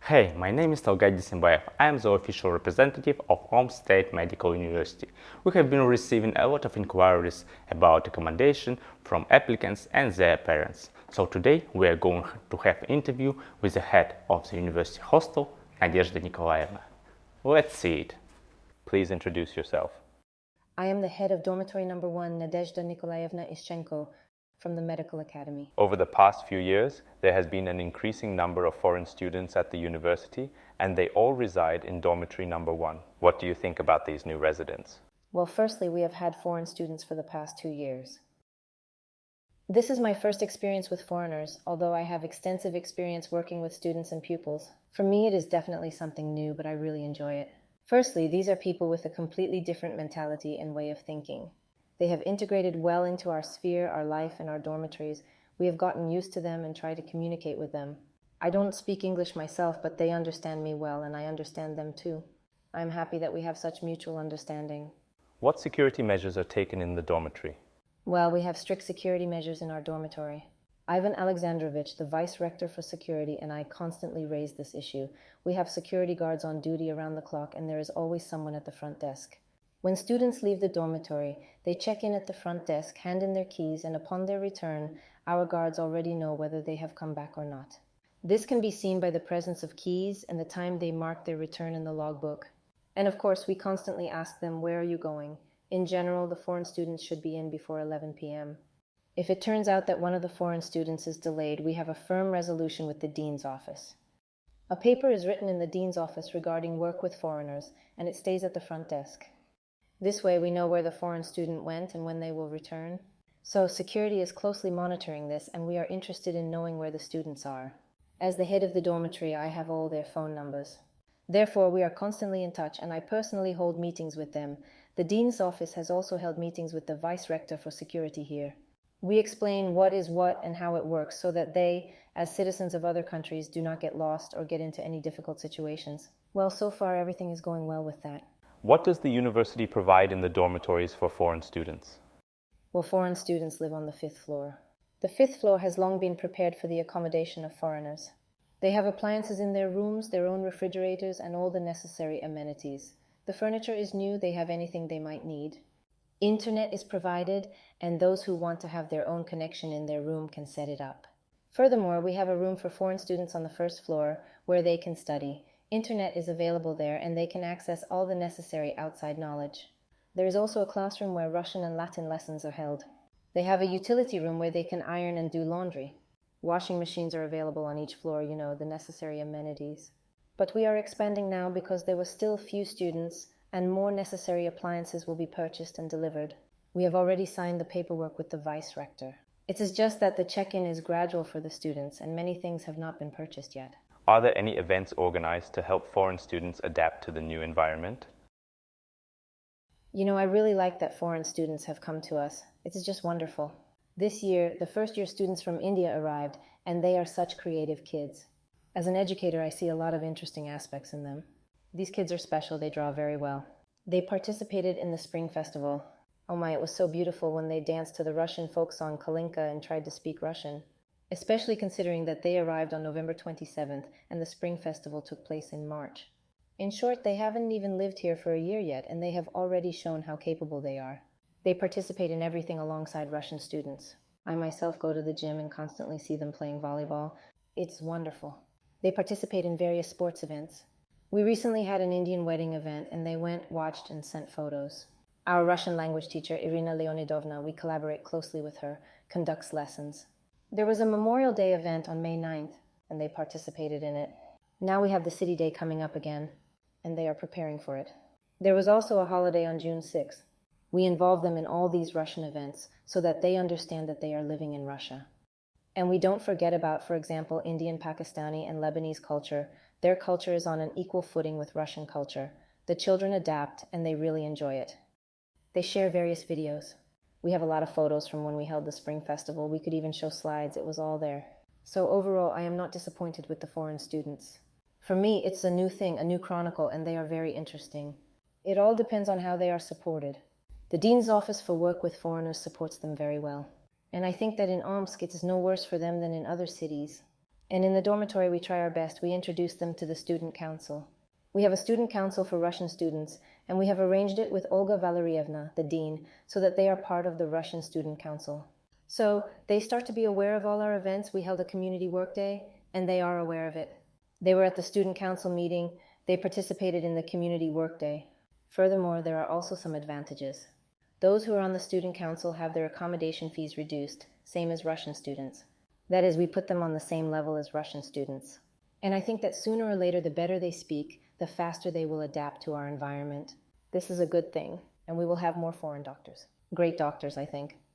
Hey, my name is Tolgay Disimbaev. I am the official representative of Omsk State Medical University. We have been receiving a lot of inquiries about accommodation from applicants and their parents. So today we are going to have an interview with the head of the university hostel, Nadezhda Nikolaevna. Let's see it. Please introduce yourself. I am the head of dormitory number 1, Nadezhda Nikolaevna Ishchenko, from the Medical Academy. Over the past few years, there has been an increasing number of foreign students at the university, and they all reside in dormitory number 1. What do you think about these new residents? Well, firstly, we have had foreign students for the past 2 years. This is my first experience with foreigners, although I have extensive experience working with students and pupils. For me, it is definitely something new, but I really enjoy it. Firstly, these are people with a completely different mentality and way of thinking. They have integrated well into our sphere, our life, and our dormitories. We have gotten used to them and try to communicate with them. I don't speak English myself, but they understand me well, and I understand them too. I'm happy that we have such mutual understanding. What security measures are taken in the dormitory? Well, we have strict security measures in our dormitory. Ivan Alexandrovich, the vice rector for security, and I constantly raise this issue. We have security guards on duty around the clock, and there is always someone at the front desk. When students leave the dormitory, they check in at the front desk, hand in their keys, and upon their return, our guards already know whether they have come back or not. This can be seen by the presence of keys and the time they mark their return in the logbook. And of course, we constantly ask them, "Where are you going?" In general, the foreign students should be in before 11 p.m. If it turns out that one of the foreign students is delayed, we have a firm resolution with the dean's office. A paper is written in the dean's office regarding work with foreigners, and it stays at the front desk. This way we know where the foreign student went and when they will return. So security is closely monitoring this, and we are interested in knowing where the students are. As the head of the dormitory, I have all their phone numbers. Therefore, we are constantly in touch, and I personally hold meetings with them. The dean's office has also held meetings with the vice rector for security here. We explain what is what and how it works so that they, as citizens of other countries, do not get lost or get into any difficult situations. Well, so far everything is going well with that. What does the university provide in the dormitories for foreign students? Well, foreign students live on the 5th floor. The 5th floor has long been prepared for the accommodation of foreigners. They have appliances in their rooms, their own refrigerators, and all the necessary amenities. The furniture is new, they have anything they might need. Internet is provided, and those who want to have their own connection in their room can set it up. Furthermore, we have a room for foreign students on the 1st floor where they can study. Internet is available there, and they can access all the necessary outside knowledge. There is also a classroom where Russian and Latin lessons are held. They have a utility room where they can iron and do laundry. Washing machines are available on each floor, the necessary amenities. But we are expanding now because there were still few students, and more necessary appliances will be purchased and delivered. We have already signed the paperwork with the vice rector. It is just that the check-in is gradual for the students, and many things have not been purchased yet. Are there any events organized to help foreign students adapt to the new environment? I really like that foreign students have come to us. It is just wonderful. This year, the first-year students from India arrived, and they are such creative kids. As an educator, I see a lot of interesting aspects in them. These kids are special, they draw very well. They participated in the Spring Festival. Oh my, it was so beautiful when they danced to the Russian folk song Kalinka and tried to speak Russian. Especially considering that they arrived on November 27th and the Spring Festival took place in March. In short, they haven't even lived here for a year yet, and they have already shown how capable they are. They participate in everything alongside Russian students. I myself go to the gym and constantly see them playing volleyball. It's wonderful. They participate in various sports events. We recently had an Indian wedding event, and they went, watched, and sent photos. Our Russian language teacher, Irina Leonidovna, we collaborate closely with her, conducts lessons. There was a Memorial Day event on May 9th, and they participated in it. Now we have the City Day coming up again, and they are preparing for it. There was also a holiday on June 6th. We involve them in all these Russian events so that they understand that they are living in Russia. And we don't forget about, for example, Indian, Pakistani, and Lebanese culture. Their culture is on an equal footing with Russian culture. The children adapt, and they really enjoy it. They share various videos. We have a lot of photos from when we held the Spring Festival. We could even show slides. It was all there. So overall, I am not disappointed with the foreign students. For me, it's a new thing, a new chronicle, and they are very interesting. It all depends on how they are supported. The Dean's Office for Work with Foreigners supports them very well. And I think that in Omsk, it is no worse for them than in other cities. And in the dormitory, we try our best. We introduce them to the student council. We have a student council for Russian students, and we have arranged it with Olga Valerievna, the dean, so that they are part of the Russian student council. So they start to be aware of all our events. We held a community work day, and they are aware of it. They were at the student council meeting. They participated in the community work day. Furthermore, there are also some advantages. Those who are on the student council have their accommodation fees reduced, same as Russian students. That is, we put them on the same level as Russian students. And I think that sooner or later, the better they speak, the faster they will adapt to our environment. This is a good thing, and we will have more foreign doctors. Great doctors, I think.